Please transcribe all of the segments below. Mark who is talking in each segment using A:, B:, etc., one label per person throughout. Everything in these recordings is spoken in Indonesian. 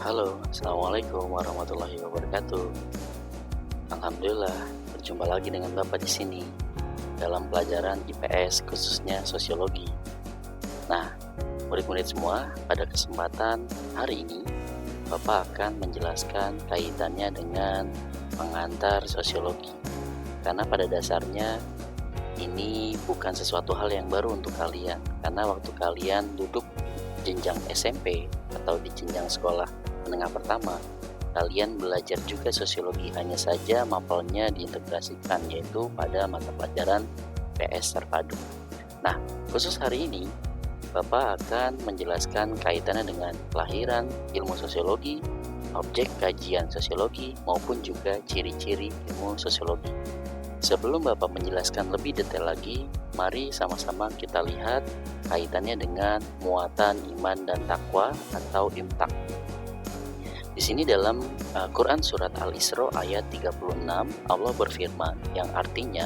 A: Halo, Assalamualaikum warahmatullahi wabarakatuh. Alhamdulillah, berjumpa lagi dengan Bapak di sini dalam pelajaran IPS khususnya sosiologi. Nah, murid-murid semua, pada kesempatan hari ini Bapak akan menjelaskan kaitannya dengan pengantar sosiologi. Karena pada dasarnya ini bukan sesuatu hal yang baru untuk kalian, karena waktu kalian duduk jenjang SMP atau di jenjang sekolah menengah pertama, kalian belajar juga sosiologi, hanya saja mapelnya diintegrasikan, yaitu pada mata pelajaran PS terpadu. Nah, khusus hari ini Bapak akan menjelaskan kaitannya dengan kelahiran ilmu sosiologi, objek kajian sosiologi, maupun juga ciri-ciri ilmu sosiologi. Sebelum Bapak menjelaskan lebih detail lagi, mari sama-sama kita lihat kaitannya dengan muatan iman dan takwa atau imtak. Di sini dalam Quran surat Al-Isra ayat 36, Allah berfirman yang artinya,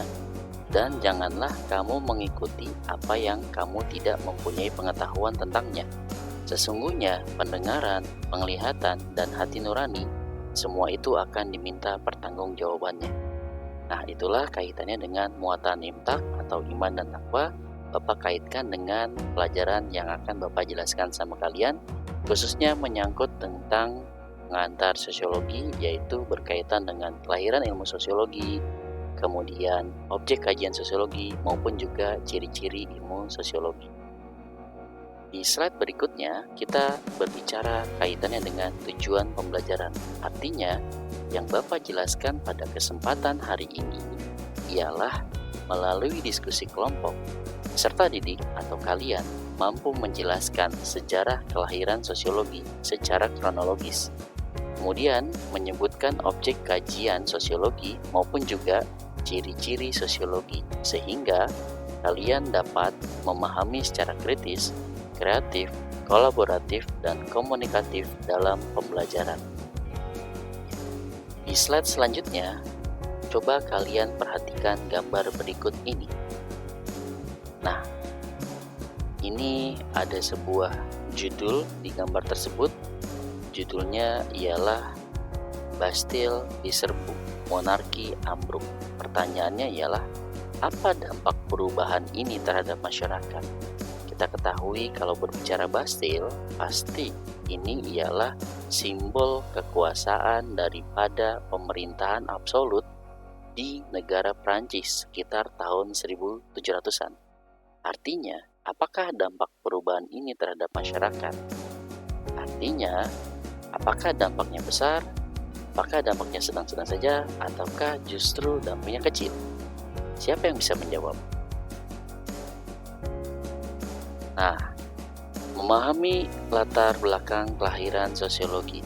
A: "Dan janganlah kamu mengikuti apa yang kamu tidak mempunyai pengetahuan tentangnya. Sesungguhnya pendengaran, penglihatan, dan hati nurani, semua itu akan diminta pertanggungjawabannya." Nah, itulah kaitannya dengan muatan imtak atau iman dan takwa. Bapak kaitkan dengan pelajaran yang akan Bapak jelaskan sama kalian, khususnya menyangkut tentang pengantar sosiologi, yaitu berkaitan dengan kelahiran ilmu sosiologi, kemudian objek kajian sosiologi, maupun juga ciri-ciri ilmu sosiologi. Di slide berikutnya, kita berbicara kaitannya dengan tujuan pembelajaran. Artinya, yang Bapak jelaskan pada kesempatan hari ini ialah melalui diskusi kelompok, peserta didik atau kalian mampu menjelaskan sejarah kelahiran sosiologi secara kronologis. Kemudian menyebutkan objek kajian sosiologi maupun juga ciri-ciri sosiologi, sehingga kalian dapat memahami secara kritis, kreatif, kolaboratif, dan komunikatif dalam pembelajaran. Di slide selanjutnya, coba kalian perhatikan gambar berikut ini. Nah, ini ada sebuah judul di gambar tersebut. Judulnya ialah Bastille diserbu, monarki ambruk. Pertanyaannya ialah, apa dampak perubahan ini terhadap masyarakat? Kita ketahui kalau berbicara Bastille, pasti ini ialah simbol kekuasaan daripada pemerintahan absolut di negara Prancis sekitar tahun 1700-an. Artinya, apakah dampak perubahan ini terhadap masyarakat? Artinya, apakah dampaknya besar? Apakah dampaknya sedang-sedang saja? Ataukah justru dampaknya kecil? Siapa yang bisa menjawab? Nah, memahami latar belakang kelahiran sosiologi.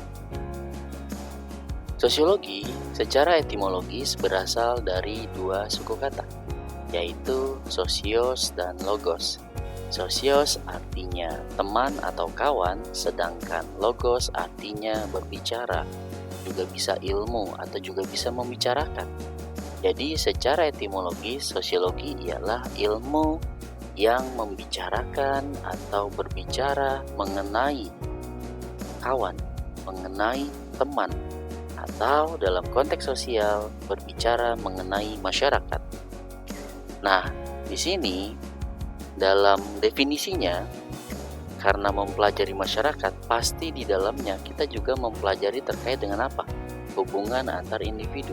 A: Sosiologi secara etimologis berasal dari dua suku kata, yaitu sosios dan logos. Sosios artinya teman atau kawan, sedangkan logos artinya berbicara, juga bisa ilmu atau juga bisa membicarakan. Jadi secara etimologis, sosiologi ialah ilmu yang membicarakan atau berbicara mengenai kawan, mengenai teman, atau dalam konteks sosial berbicara mengenai masyarakat. Nah, di sini dalam definisinya, karena mempelajari masyarakat, pasti di dalamnya kita juga mempelajari terkait dengan apa? Hubungan antar individu,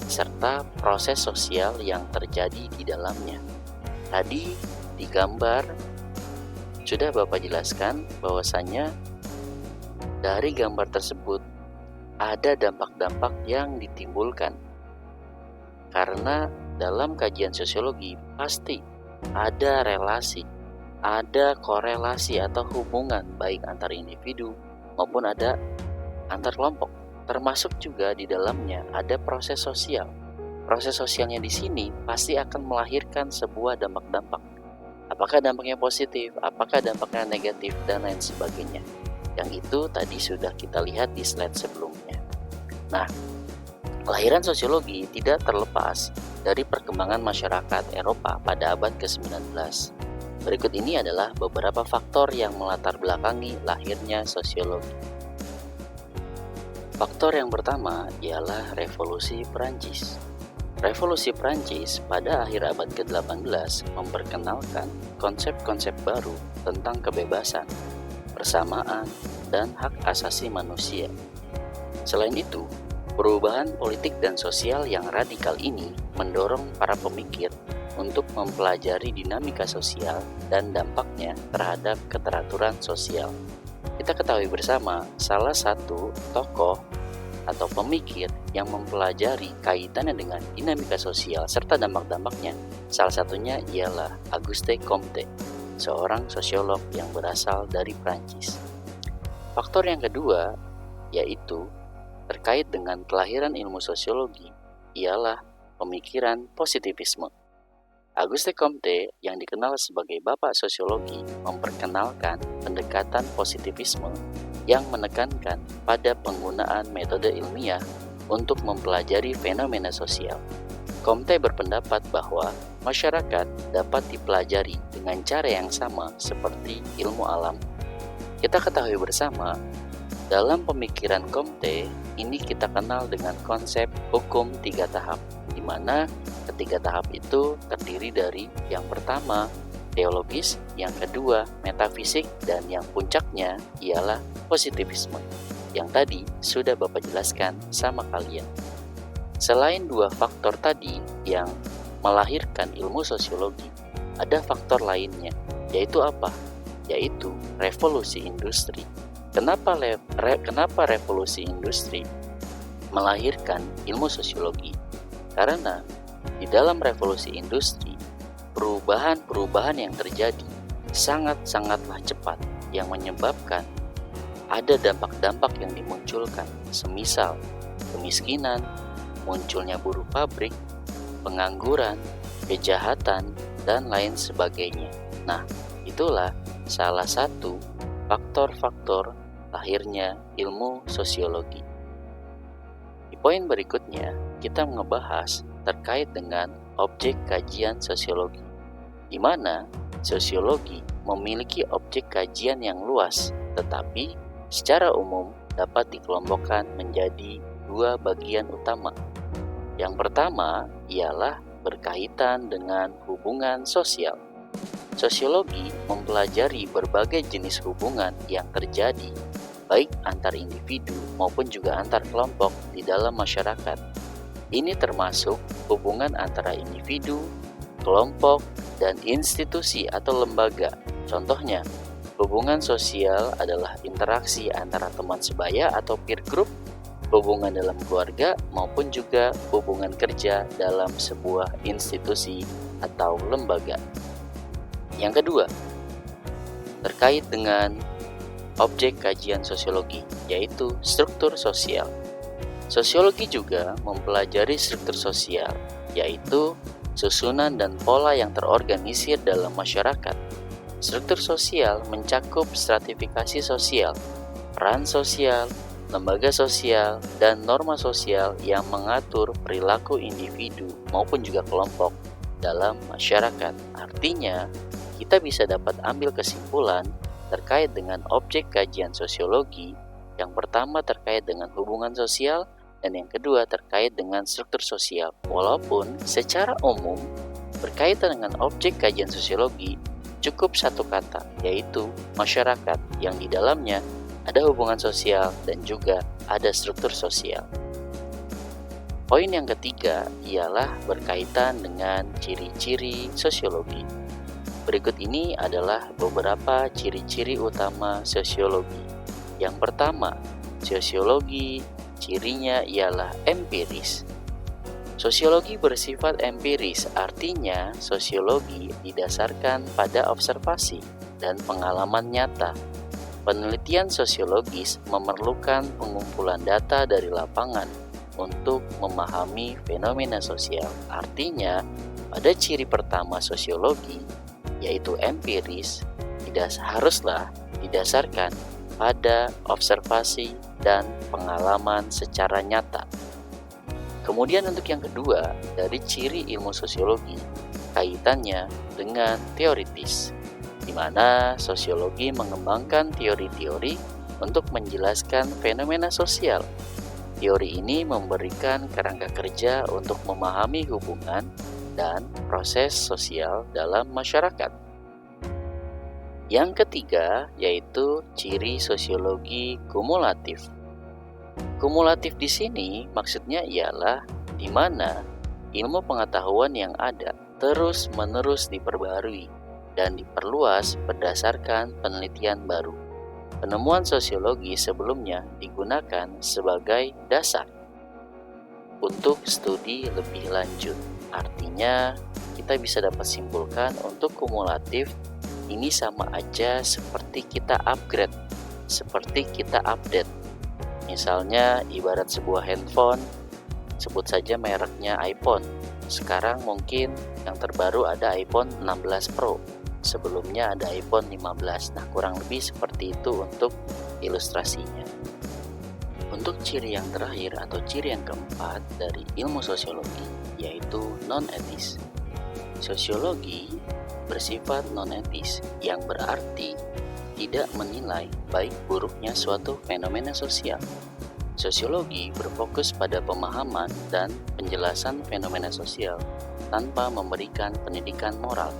A: serta proses sosial yang terjadi di dalamnya. Tadi di gambar sudah Bapak jelaskan bahwasannya dari gambar tersebut ada dampak-dampak yang ditimbulkan. Karena dalam kajian sosiologi pasti ada relasi, ada korelasi atau hubungan baik antar individu maupun ada antar kelompok. Termasuk juga di dalamnya ada proses sosial. Proses sosialnya di sini pasti akan melahirkan sebuah dampak-dampak. Apakah dampaknya positif, apakah dampaknya negatif, dan lain sebagainya. Yang itu tadi sudah kita lihat di slide sebelumnya. Nah, kelahiran sosiologi tidak terlepas dari perkembangan masyarakat Eropa pada abad ke-19. Berikut ini adalah beberapa faktor yang melatar belakangi lahirnya sosiologi. Faktor yang pertama ialah Revolusi Perancis. Revolusi Perancis pada akhir abad ke-18 memperkenalkan konsep-konsep baru tentang kebebasan, persamaan, dan hak asasi manusia. Selain itu, perubahan politik dan sosial yang radikal ini mendorong para pemikir untuk mempelajari dinamika sosial dan dampaknya terhadap keteraturan sosial. Kita ketahui bersama, salah satu tokoh atau pemikir yang mempelajari kaitannya dengan dinamika sosial serta dampak-dampaknya, salah satunya ialah Auguste Comte, seorang sosiolog yang berasal dari Prancis. Faktor yang kedua, yaitu terkait dengan kelahiran ilmu sosiologi, ialah pemikiran positivisme. Auguste Comte yang dikenal sebagai bapak sosiologi memperkenalkan pendekatan positivisme yang menekankan pada penggunaan metode ilmiah untuk mempelajari fenomena sosial. Comte berpendapat bahwa masyarakat dapat dipelajari dengan cara yang sama seperti ilmu alam. Kita ketahui bersama, dalam pemikiran Comte, ini kita kenal dengan konsep hukum 3 tahap, di mana ketiga tahap itu terdiri dari yang pertama, teologis, yang kedua, metafisik, dan yang puncaknya ialah positivisme, yang tadi sudah Bapak jelaskan sama kalian. Selain dua faktor tadi yang melahirkan ilmu sosiologi, ada faktor lainnya, yaitu apa? Yaitu revolusi industri. Kenapa revolusi industri melahirkan ilmu sosiologi? Karena di dalam revolusi industri, perubahan-perubahan yang terjadi sangat-sangatlah cepat yang menyebabkan ada dampak-dampak yang dimunculkan, semisal kemiskinan, munculnya buruh pabrik, pengangguran, kejahatan, dan lain sebagainya. Nah, itulah salah satu faktor-faktor lahirnya ilmu sosiologi. Di poin berikutnya, kita ngebahas terkait dengan objek kajian sosiologi, di mana sosiologi memiliki objek kajian yang luas, tetapi secara umum dapat dikelompokkan menjadi dua bagian utama. Yang pertama ialah berkaitan dengan hubungan sosial. Sosiologi mempelajari berbagai jenis hubungan yang terjadi, baik antar individu maupun juga antar kelompok di dalam masyarakat. Ini termasuk hubungan antara individu, kelompok, dan institusi atau lembaga. Contohnya, hubungan sosial adalah interaksi antara teman sebaya atau peer group, hubungan dalam keluarga, maupun juga hubungan kerja dalam sebuah institusi atau lembaga. Yang kedua, terkait dengan objek kajian sosiologi, yaitu struktur sosial. Sosiologi juga mempelajari struktur sosial, yaitu susunan dan pola yang terorganisir dalam masyarakat. Struktur sosial mencakup stratifikasi sosial, peran sosial, lembaga sosial, dan norma sosial yang mengatur perilaku individu maupun juga kelompok dalam masyarakat. Artinya, kita bisa dapat ambil kesimpulan terkait dengan objek kajian sosiologi. Yang pertama terkait dengan hubungan sosial, dan yang kedua terkait dengan struktur sosial. Walaupun secara umum berkaitan dengan objek kajian sosiologi cukup satu kata, yaitu masyarakat, yang di dalamnya ada hubungan sosial dan juga ada struktur sosial. Poin yang ketiga ialah berkaitan dengan ciri-ciri sosiologi. Berikut ini adalah beberapa ciri-ciri utama sosiologi. Yang pertama, sosiologi cirinya ialah empiris. Sosiologi bersifat empiris, artinya sosiologi didasarkan pada observasi dan pengalaman nyata. Penelitian sosiologis memerlukan pengumpulan data dari lapangan untuk memahami fenomena sosial. Artinya, pada ciri pertama sosiologi, yaitu empiris, haruslah didasarkan pada observasi dan pengalaman secara nyata. Kemudian untuk yang kedua, dari ciri ilmu sosiologi, kaitannya dengan teoritis, di mana sosiologi mengembangkan teori-teori untuk menjelaskan fenomena sosial. Teori ini memberikan kerangka kerja untuk memahami hubungan dan proses sosial dalam masyarakat. Yang ketiga yaitu ciri sosiologi kumulatif. Kumulatif di sini maksudnya ialah di mana ilmu pengetahuan yang ada terus-menerus diperbarui dan diperluas berdasarkan penelitian baru. Penemuan sosiologi sebelumnya digunakan sebagai dasar untuk studi lebih lanjut. Artinya, kita bisa dapat simpulkan untuk kumulatif ini sama aja seperti kita upgrade, seperti kita update. Misalnya, ibarat sebuah handphone, sebut saja mereknya iPhone. Sekarang mungkin yang terbaru ada iPhone 16 Pro. Sebelumnya ada iPhone 15. Nah, kurang lebih seperti itu untuk ilustrasinya. Untuk ciri yang terakhir atau ciri yang keempat dari ilmu sosiologi yaitu non-etis. Sosiologi bersifat non-etis yang berarti tidak menilai baik buruknya suatu fenomena sosial. Sosiologi berfokus pada pemahaman dan penjelasan fenomena sosial tanpa memberikan pendidikan moral.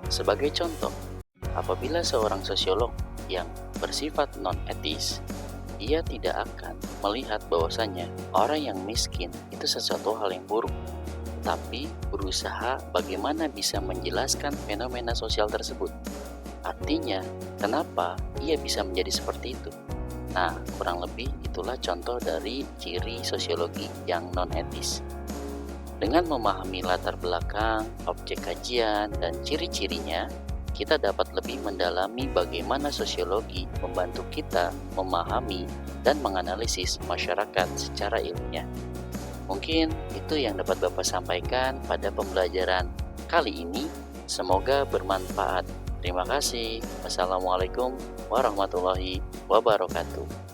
A: Sebagai contoh, apabila seorang sosiolog yang bersifat non-etis, ia tidak akan melihat bahwasanya orang yang miskin itu sesuatu hal yang buruk, tapi berusaha bagaimana bisa menjelaskan fenomena sosial tersebut. Artinya, kenapa ia bisa menjadi seperti itu? Nah, kurang lebih itulah contoh dari ciri sosiologi yang non-etis. Dengan memahami latar belakang, objek kajian, dan ciri-cirinya, kita dapat lebih mendalami bagaimana sosiologi membantu kita memahami dan menganalisis masyarakat secara ilmiah. Mungkin itu yang dapat Bapak sampaikan pada pembelajaran kali ini. Semoga bermanfaat. Terima kasih. Wassalamualaikum warahmatullahi wabarakatuh.